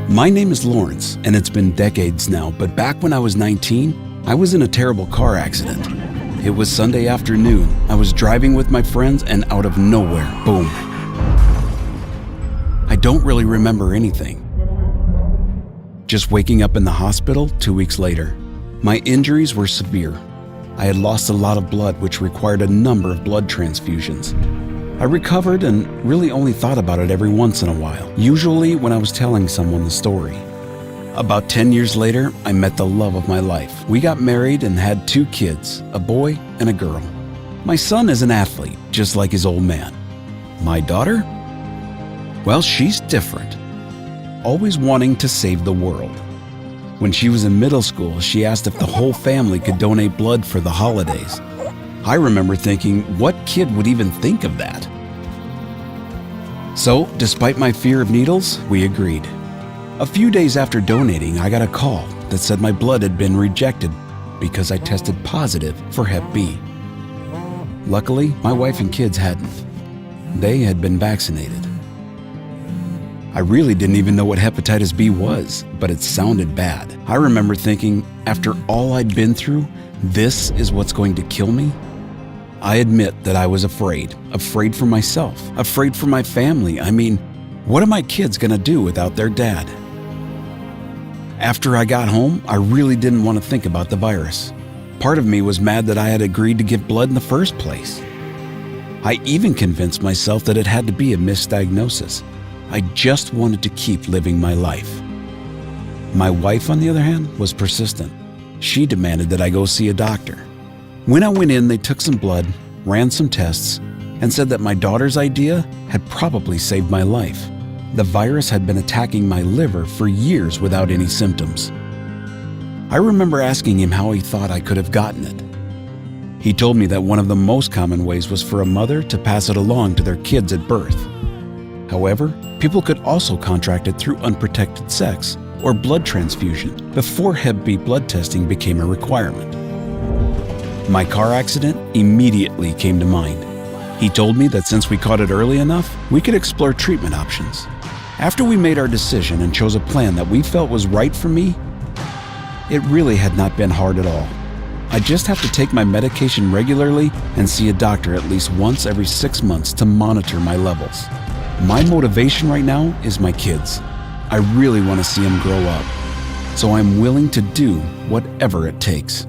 My name is Lawrence, and it's been decades now, but back when I was 19, I was in a terrible car accident. It was Sunday afternoon. I was driving with my friends, and out of nowhere, boom. I don't really remember anything. Just waking up in the hospital 2 weeks later. My injuries were severe. I had lost a lot of blood, which required a number of blood transfusions. I recovered and really only thought about it every once in a while, usually when I was telling someone the story. About 10 years later, I met the love of my life. We got married and had 2 kids, a boy and a girl. My son is an athlete, just like his old man. My daughter? Well, she's different. Always wanting to save the world. When she was in middle school, she asked if the whole family could donate blood for the holidays. I remember thinking, what kid would even think of that? So, despite my fear of needles, we agreed. A few days after donating, I got a call that said my blood had been rejected because I tested positive for Hep B. Luckily, my wife and kids hadn't. They had been vaccinated. I really didn't even know what hepatitis B was, but it sounded bad. I remember thinking, after all I'd been through, this is what's going to kill me? I admit that I was afraid for myself, afraid for my family. I mean, what are my kids gonna do without their dad? After I got home, I really didn't want to think about the virus. Part of me was mad that I had agreed to give blood in the first place. I even convinced myself that it had to be a misdiagnosis. I just wanted to keep living my life. My wife, on the other hand, was persistent. She demanded that I go see a doctor. When I went in, they took some blood, ran some tests, and said that my daughter's idea had probably saved my life. The virus had been attacking my liver for years without any symptoms. I remember asking him how he thought I could have gotten it. He told me that one of the most common ways was for a mother to pass it along to their kids at birth. However, people could also contract it through unprotected sex or blood transfusion before Hep B blood testing became a requirement. My car accident immediately came to mind. He told me that since we caught it early enough, we could explore treatment options. After we made our decision and chose a plan that we felt was right for me, it really had not been hard at all. I just have to take my medication regularly and see a doctor at least once every 6 months to monitor my levels. My motivation right now is my kids. I really want to see them grow up, so I'm willing to do whatever it takes.